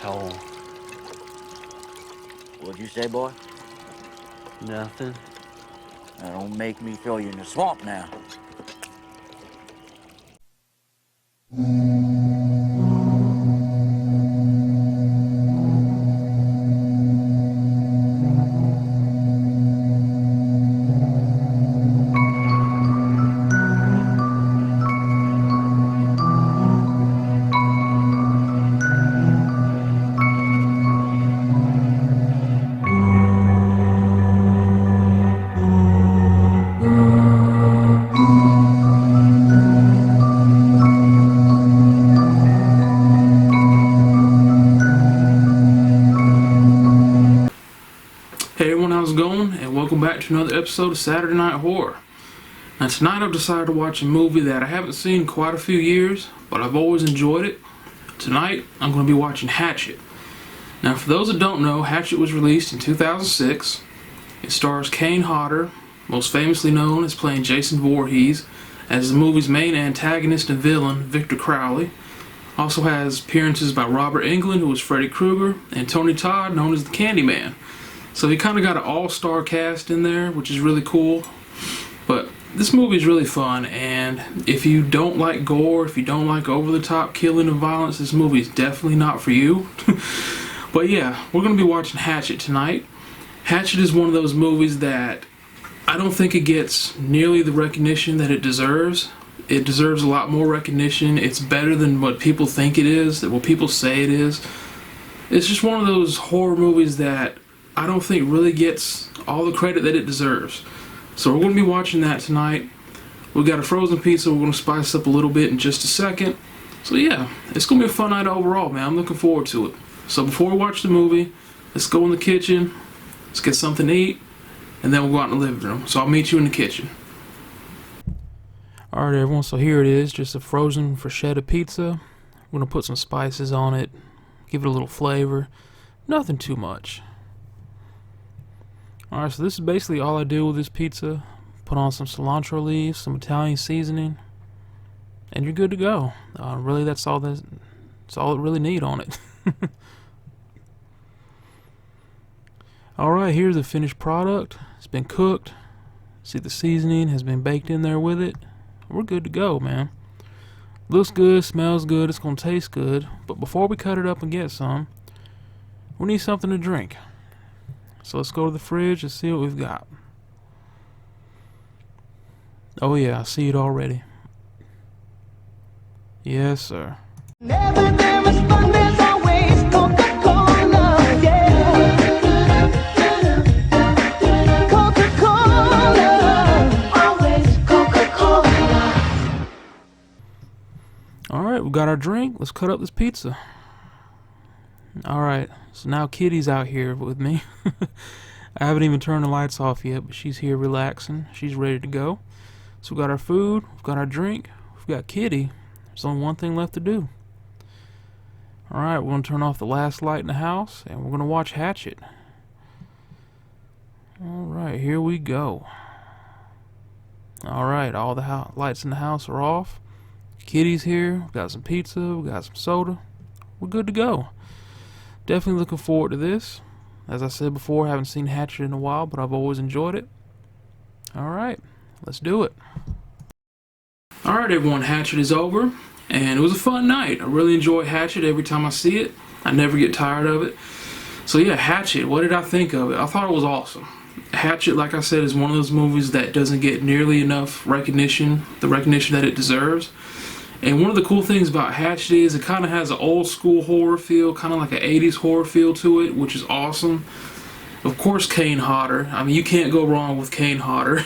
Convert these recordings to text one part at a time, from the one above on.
asshole. What'd you say, boy? Nothing. Don't make me throw you in the swamp now. Hey everyone, how's it going? And welcome back to another episode of Saturday Night Horror. Now tonight I've decided to watch a movie that I haven't seen in quite a few years, but I've always enjoyed it. Tonight I'm going to be watching Hatchet. Now for those that don't know, Hatchet was released in 2006. It stars Kane Hodder, most famously known as playing Jason Voorhees, as the movie's main antagonist and villain, Victor Crowley. Also has appearances by Robert Englund, who was Freddy Krueger, and Tony Todd, known as the Candyman. So he kind of got an all-star cast in there, which is really cool. But this movie is really fun, and if you don't like gore, if you don't like over-the-top killing and violence, this movie is definitely not for you. But yeah, we're going to be watching Hatchet tonight. Hatchet is one of those movies that I don't think it gets nearly the recognition that it deserves. It deserves a lot more recognition. It's better than what people think it is, than what people say it is. It's just one of those horror movies that I don't think really gets all the credit that it deserves. So we're going to be watching that tonight. We got a frozen pizza we're going to spice up a little bit in just a second. So yeah, it's going to be a fun night overall, man. I'm looking forward to it. So before we watch the movie, let's go in the kitchen, let's get something to eat, and then we'll go out in the living room. So I'll meet you in the kitchen. Alright everyone, so here it is, just a frozen bruschetta pizza. We're going to put some spices on it, give it a little flavor. Nothing too much. Alright, so this is basically all I do with this pizza. Put on some cilantro leaves, some Italian seasoning, and you're good to go. Really, that's all it really need on it. Alright, here's the finished product. It's been cooked. See, the seasoning has been baked in there with it. We're good to go, man. Looks good, smells good, it's gonna taste good. But before we cut it up and get some, we need something to drink. So let's go to the fridge and see what we've got. Oh yeah, I see it already. Yes, sir. Never there is fun, there's always Coca-Cola, yeah. Coca-Cola, always Coca-Cola. Alright, we got our drink. Let's cut up this pizza. Alright, so now Kitty's out here with me. I haven't even turned the lights off yet, but she's here relaxing. She's ready to go. So we got our food, we've got our drink, we've got Kitty. There's only one thing left to do. Alright, we're going to turn off the last light in the house, and we're going to watch Hatchet. Alright, here we go. Alright, all the lights in the house are off. Kitty's here, we've got some pizza, we've got some soda. We're good to go. Definitely looking forward to this. As I said before, I haven't seen Hatchet in a while, but I've always enjoyed it. Alright, let's do it. Alright everyone, Hatchet is over, and it was a fun night. I really enjoy Hatchet every time I see it. I never get tired of it. So yeah, Hatchet, what did I think of it? I thought it was awesome. Hatchet, like I said, is one of those movies that doesn't get nearly enough recognition, the recognition that it deserves. And one of the cool things about Hatchet is it kind of has an old school horror feel, kind of like an 80s horror feel to it, which is awesome. Of course, Kane Hodder. I mean, you can't go wrong with Kane Hodder.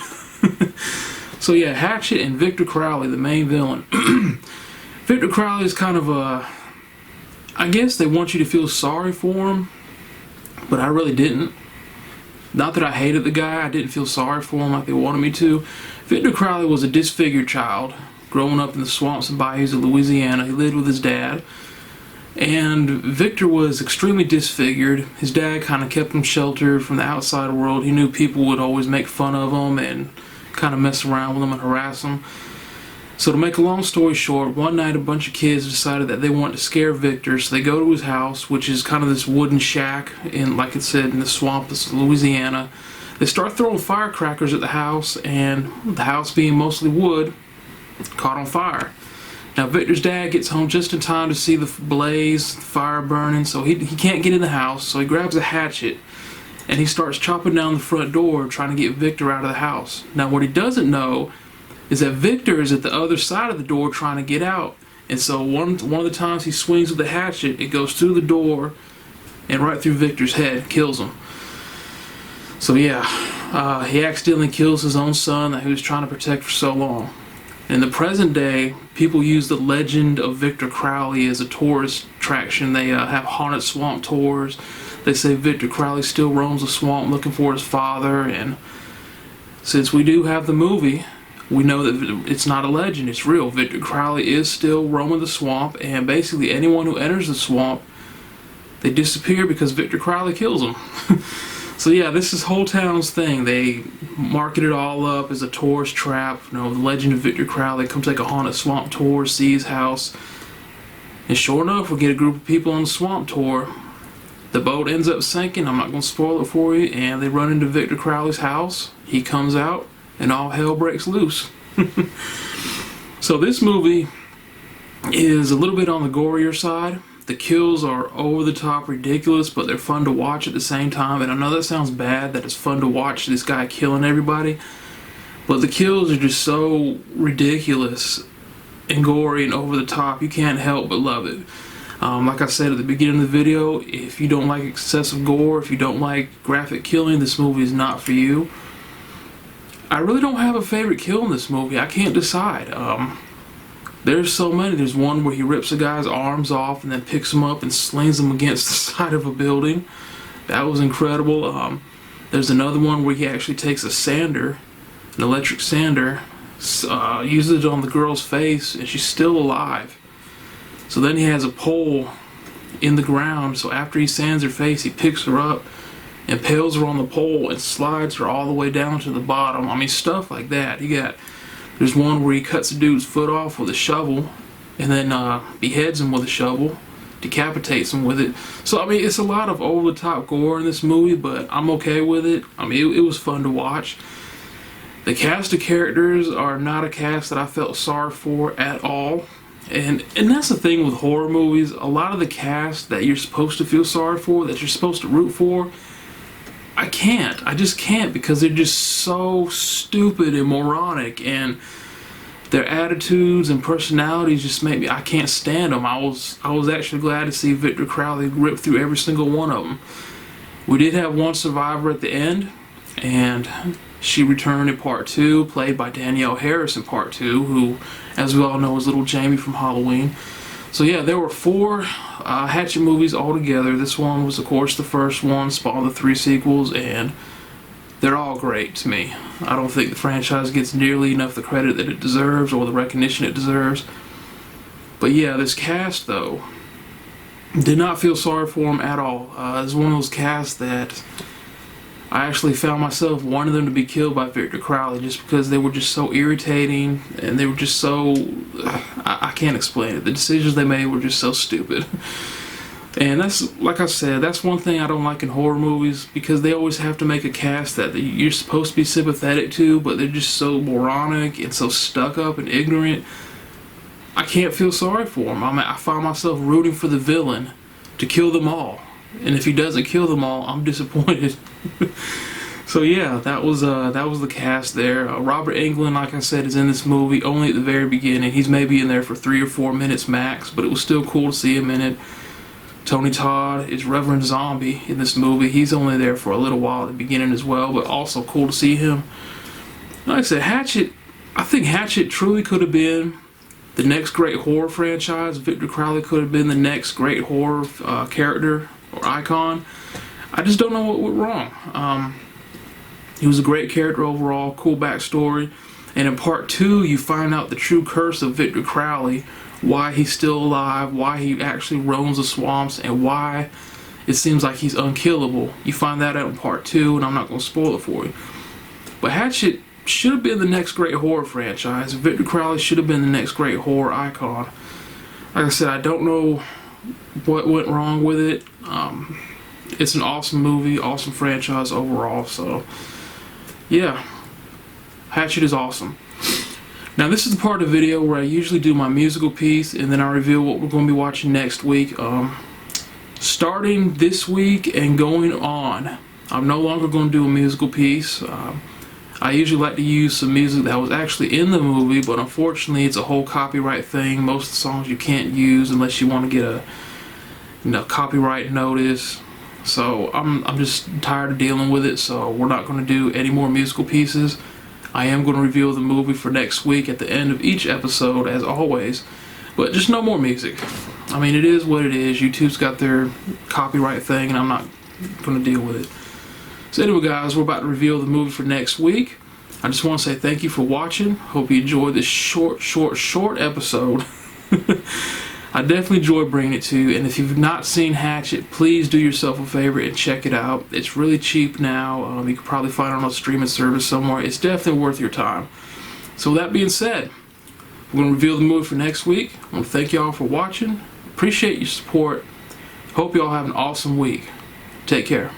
So yeah, Hatchet and Victor Crowley, the main villain. Victor Crowley is kind of a... I guess they want you to feel sorry for him, but I really didn't. Not that I hated the guy, I didn't feel sorry for him like they wanted me to. Victor Crowley was a disfigured child. Growing up in the swamps and bayous of Louisiana, he lived with his dad. And Victor was extremely disfigured. His dad kind of kept him sheltered from the outside world. He knew people would always make fun of him and kind of mess around with him and harass him. So to make a long story short, one night a bunch of kids decided that they wanted to scare Victor, so they go to his house, which is kind of this wooden shack in, like it said, in the swamp of Louisiana. They start throwing firecrackers at the house, and the house being mostly wood, caught on fire. Now Victor's dad gets home just in time to see the blaze, the fire burning, so he can't get in the house, so he grabs a hatchet and he starts chopping down the front door trying to get Victor out of the house. Now what he doesn't know is that Victor is at the other side of the door trying to get out, and so one of the times he swings with the hatchet, it goes through the door and right through Victor's head, kills him. So yeah, he accidentally kills his own son that he was trying to protect for so long. In the present day, people use the legend of Victor Crowley as a tourist attraction. They have haunted swamp tours. They say Victor Crowley still roams the swamp looking for his father, and since we do have the movie, we know that it's not a legend, it's real. Victor Crowley is still roaming the swamp, and basically anyone who enters the swamp, they disappear because Victor Crowley kills them. So yeah, this is whole town's thing. They market it all up as a tourist trap. You know, the legend of Victor Crowley. Come take a haunted swamp tour, see his house. And sure enough, we get a group of people on the swamp tour. The boat ends up sinking. I'm not going to spoil it for you. And they run into Victor Crowley's house. He comes out, and all hell breaks loose. So this movie is a little bit on the gorier side. The kills are over the top ridiculous, but they're fun to watch at the same time. And I know that sounds bad, that it's fun to watch this guy killing everybody, but the kills are just so ridiculous and gory and over the top, you can't help but love it. Like I said at the beginning of the video, if you don't like excessive gore, if you don't like graphic killing, this movie is not for you. I really don't have a favorite kill in this movie. I can't decide. There's so many. There's one where he rips a guy's arms off and then picks him up and slings him against the side of a building. That was incredible. There's another one where he actually takes a sander, an electric sander, uses it on the girl's face, and she's still alive. So then he has a pole in the ground, so after he sands her face, he picks her up, impales her on the pole, and slides her all the way down to the bottom. I mean, stuff like that. There's one where he cuts a dude's foot off with a shovel and then beheads him with a shovel, decapitates him with it. So, I mean, it's a lot of over-the-top gore in this movie, but I'm okay with it. I mean, it was fun to watch. The cast of characters are not a cast that I felt sorry for at all. And that's the thing with horror movies. A lot of the cast that you're supposed to feel sorry for, that you're supposed to root for, I just can't, because they're just so stupid and moronic, and their attitudes and personalities just make me, I can't stand them. I was actually glad to see Victor Crowley rip through every single one of them. We did have one survivor at the end, and she returned in part 2, played by Danielle Harris in part 2, who, as we all know, is little Jamie from Halloween. So yeah, there were 4 Hatchet movies altogether. This one was, of course, the first one, spawned the 3 sequels, and they're all great to me. I don't think the franchise gets nearly enough the credit that it deserves or the recognition it deserves. But yeah, this cast, though, did not feel sorry for them at all. It's one of those casts that I actually found myself wanting them to be killed by Victor Crowley, just because they were just so irritating, and they were just so, I can't explain it. The decisions they made were just so stupid. And that's, like I said, that's one thing I don't like in horror movies, because they always have to make a cast that you're supposed to be sympathetic to, but they're just so moronic and so stuck up and ignorant. I can't feel sorry for them. I find myself rooting for the villain to kill them all. And if he doesn't kill them all, I'm disappointed. So yeah, that was the cast there. Robert Englund, like I said, is in this movie only at the very beginning. He's maybe in there for 3 or 4 minutes max, but it was still cool to see him in it. Tony Todd is Reverend Zombie in this movie. He's only there for a little while at the beginning as well, but also cool to see him. Like I said, Hatchet, I think Hatchet truly could have been the next great horror franchise. Victor Crowley could have been the next great horror character or icon. I just don't know what went wrong. He was a great character overall, cool backstory, and in part 2 you find out the true curse of Victor Crowley, why he's still alive, why he actually roams the swamps, and why it seems like he's unkillable. You find that out in part 2, and I'm not going to spoil it for you. But Hatchet should have been the next great horror franchise. Victor Crowley should have been the next great horror icon. Like I said, I don't know what went wrong with it. It's an awesome movie, awesome franchise overall. So, yeah, Hatchet is awesome. Now, this is the part of the video where I usually do my musical piece, and then I reveal what we're going to be watching next week. Starting this week and going on, I'm no longer going to do a musical piece. I usually like to use some music that was actually in the movie, but unfortunately it's a whole copyright thing. Most of the songs you can't use unless you want to get a copyright notice. So I'm just tired of dealing with it, so we're not going to do any more musical pieces. I am going to reveal the movie for next week at the end of each episode, as always, but just no more music. I mean, it is what it is. YouTube's got their copyright thing, and I'm not going to deal with it. So anyway, guys, we're about to reveal the movie for next week. I just want to say thank you for watching. Hope you enjoyed this short episode. I definitely enjoy bringing it to you, and if you've not seen Hatchet, please do yourself a favor and check it out. It's really cheap now. You can probably find it on a streaming service somewhere. It's definitely worth your time. So with that being said, we're going to reveal the movie for next week. I want to thank y'all for watching. Appreciate your support. Hope y'all have an awesome week. Take care.